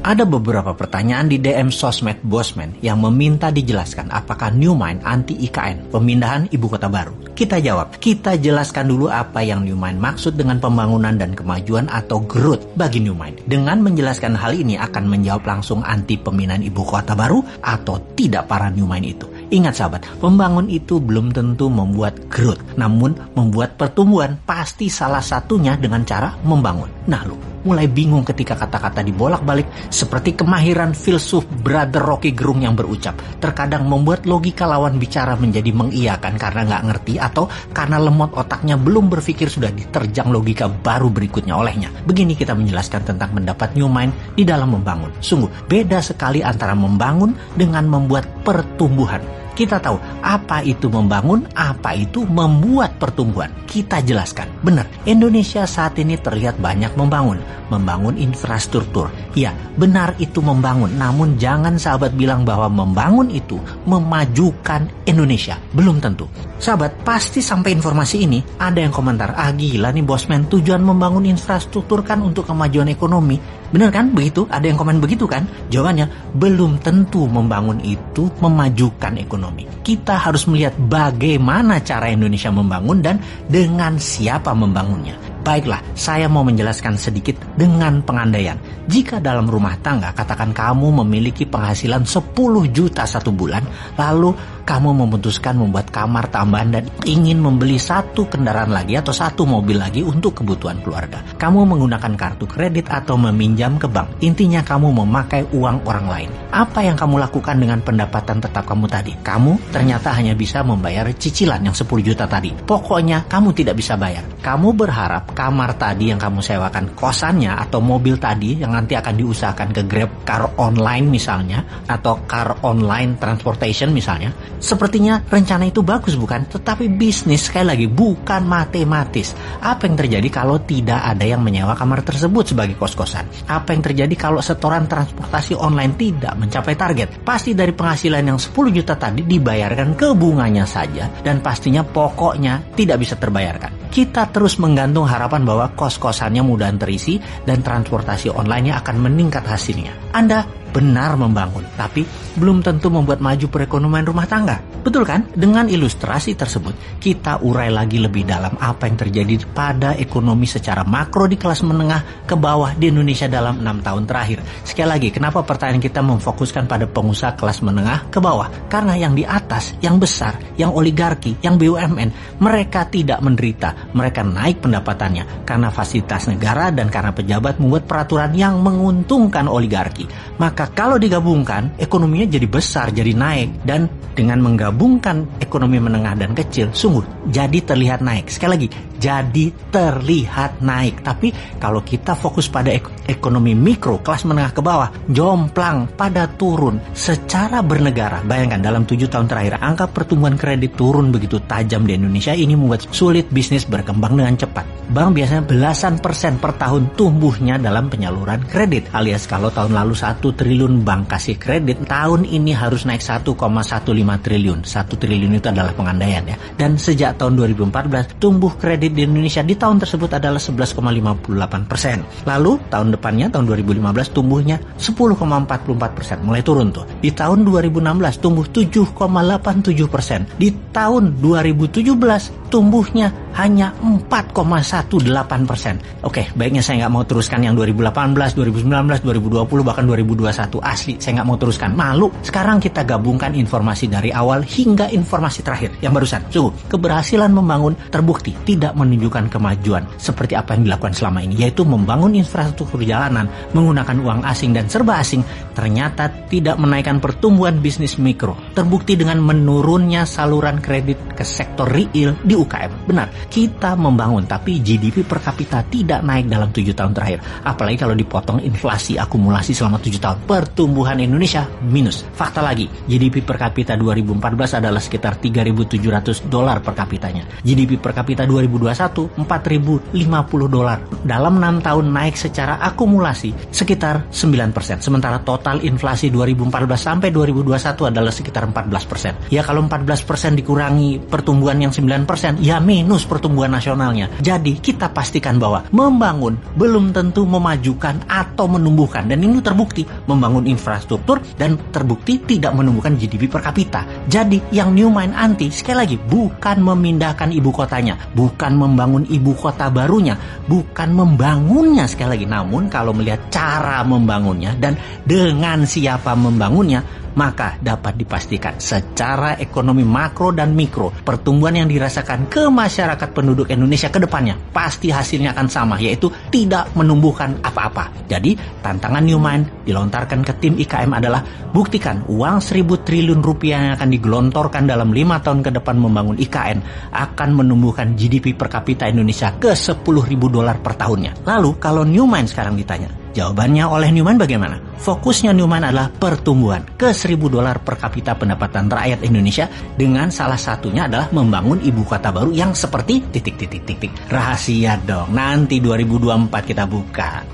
Ada beberapa pertanyaan di DM sosmed Bosman yang meminta dijelaskan apakah New Mind anti IKN, pemindahan ibu kota baru. Kita jawab, kita jelaskan dulu apa yang New Mind maksud dengan pembangunan dan kemajuan atau growth bagi New Mind. Dengan menjelaskan hal ini akan menjawab langsung anti pemindahan ibu kota baru atau tidak para New Mind itu. Ingat sahabat, membangun itu belum tentu membuat growth, namun membuat pertumbuhan. Pasti salah satunya dengan cara membangun. Nah lu mulai bingung ketika kata-kata dibolak-balik seperti kemahiran filsuf Brother Rocky Gerung yang berucap terkadang membuat logika lawan bicara menjadi mengiyakan karena nggak ngerti atau karena lemot otaknya belum berpikir sudah diterjang logika baru berikutnya olehnya. Begini kita menjelaskan tentang pendapat New Mind di dalam membangun. Sungguh beda sekali antara membangun dengan membuat pertumbuhan. Kita tahu apa itu membangun, apa itu membuat pertumbuhan. Kita jelaskan. Benar, Indonesia saat ini terlihat banyak membangun infrastruktur. Ya, benar itu membangun. Namun jangan sahabat bilang bahwa membangun itu memajukan Indonesia. Belum tentu. Sahabat, pasti sampai informasi ini ada yang komentar, gila nih Bosman, tujuan membangun infrastruktur kan untuk kemajuan ekonomi. Benar kan begitu? Ada yang komen begitu kan? Jawabannya, belum tentu membangun itu memajukan ekonomi. Kita harus melihat bagaimana cara Indonesia membangun dan dengan siapa membangunnya. Baiklah, saya mau menjelaskan sedikit dengan pengandaian. Jika dalam rumah tangga, katakan kamu memiliki penghasilan 10 juta satu bulan, lalu kamu memutuskan membuat kamar tambahan dan ingin membeli satu kendaraan lagi atau satu mobil lagi untuk kebutuhan keluarga. Kamu menggunakan kartu kredit atau meminjam ke bank. Intinya kamu memakai uang orang lain. Apa yang kamu lakukan dengan pendapatan tetap kamu tadi? Kamu ternyata hanya bisa membayar cicilan yang 10 juta tadi. Pokoknya kamu tidak bisa bayar. Kamu berharap kamar tadi yang kamu sewakan, kosannya atau mobil tadi yang nanti akan diusahakan ke Grab Car Online misalnya, atau Car Online Transportation misalnya. Sepertinya rencana itu bagus bukan? Tetapi bisnis sekali lagi bukan matematis. Apa yang terjadi kalau tidak ada yang menyewa kamar tersebut sebagai kos-kosan? Apa yang terjadi kalau setoran transportasi online tidak mencapai target? Pasti dari penghasilan yang 10 juta tadi dibayarkan ke bunganya saja dan pastinya pokoknya tidak bisa terbayarkan. Kita terus menggantung harapan bahwa kos-kosannya mudah terisi dan transportasi online-nya akan meningkat hasilnya. Anda benar membangun, tapi belum tentu membuat maju perekonomian rumah tangga. Betul kan? Dengan ilustrasi tersebut, kita urai lagi lebih dalam apa yang terjadi pada ekonomi secara makro di kelas menengah ke bawah di Indonesia dalam 6 tahun terakhir. Sekali lagi, kenapa pertanyaan kita memfokuskan pada pengusaha kelas menengah ke bawah? Karena yang di atas, yang besar, yang oligarki, yang BUMN, mereka tidak menderita. Mereka naik pendapatannya karena fasilitas negara dan karena pejabat membuat peraturan yang menguntungkan oligarki. Maka kalau digabungkan, ekonominya jadi besar, jadi naik. Dan dengan menggabungkan ekonomi menengah dan kecil, sungguh jadi terlihat naik. Sekali lagi, jadi terlihat naik. Tapi kalau kita fokus pada ekonomi mikro, kelas menengah ke bawah, jomplang pada turun secara bernegara. Bayangkan dalam 7 tahun terakhir, angka pertumbuhan kredit turun begitu tajam di Indonesia. Ini membuat sulit bisnis berkembang dengan cepat. Bank biasanya belasan persen per tahun tumbuhnya dalam penyaluran kredit. Alias kalau tahun lalu 1 triliun bank kasih kredit, tahun ini harus naik 1,15 triliun. 1 triliun itu adalah pengandaian ya. Dan sejak tahun 2014, tumbuh kredit di Indonesia di tahun tersebut adalah 11,58%. Lalu tahun depannya, tahun 2015, tumbuhnya 10,44%. Mulai turun tuh. Di tahun 2016 tumbuh 7,87%. Di tahun 2017 tumbuhnya hanya 4,18%. Oke, baiknya saya nggak mau teruskan yang 2018, 2019, 2020, bahkan 2021. Asli, saya nggak mau teruskan. Malu. Sekarang kita gabungkan informasi dari awal hingga informasi terakhir yang barusan. Sungguh, keberhasilan membangun terbukti tidak menunjukkan kemajuan seperti apa yang dilakukan selama ini, yaitu membangun infrastruktur jalanan menggunakan uang asing dan serba asing, ternyata tidak menaikkan pertumbuhan bisnis mikro. Terbukti dengan menurunnya saluran kredit ke sektor real di UKM. Benar, kita membangun tapi GDP per kapita tidak naik dalam 7 tahun terakhir. Apalagi kalau dipotong inflasi akumulasi selama 7 tahun. Pertumbuhan Indonesia minus. Fakta lagi, GDP per kapita 2014 adalah sekitar $3.700 per kapitanya. GDP per kapita 2020 2021 $4.050. Dalam 6 tahun naik secara akumulasi sekitar 9%. Sementara total inflasi 2014 sampai 2021 adalah sekitar 14%. Ya kalau 14% dikurangi pertumbuhan yang 9%, ya minus pertumbuhan nasionalnya. Jadi kita pastikan bahwa membangun belum tentu memajukan atau menumbuhkan. Dan ini terbukti membangun infrastruktur dan terbukti tidak menumbuhkan GDP per kapita. Jadi yang New Mind anti, sekali lagi, bukan memindahkan ibu kotanya, bukan membangun ibu kota barunya, bukan membangunnya sekali lagi. Namun kalau melihat cara membangunnya dan dengan siapa membangunnya, maka dapat dipastikan secara ekonomi makro dan mikro, pertumbuhan yang dirasakan ke masyarakat penduduk Indonesia ke depannya pasti hasilnya akan sama, yaitu tidak menumbuhkan apa-apa. Jadi tantangan New Mind dilontarkan ke tim IKM adalah buktikan uang 1.000 triliun rupiah yang akan digelontorkan dalam 5 tahun ke depan membangun IKN akan menumbuhkan GDP per kapita Indonesia ke $10.000 per tahunnya. Lalu kalau New Mind sekarang ditanya, jawabannya oleh New Mind bagaimana? Fokusnya New Mind adalah pertumbuhan ke $1.000 per kapita pendapatan rakyat Indonesia, dengan salah satunya adalah membangun ibu kota baru yang seperti titik. Rahasia dong, nanti 2024 kita buka.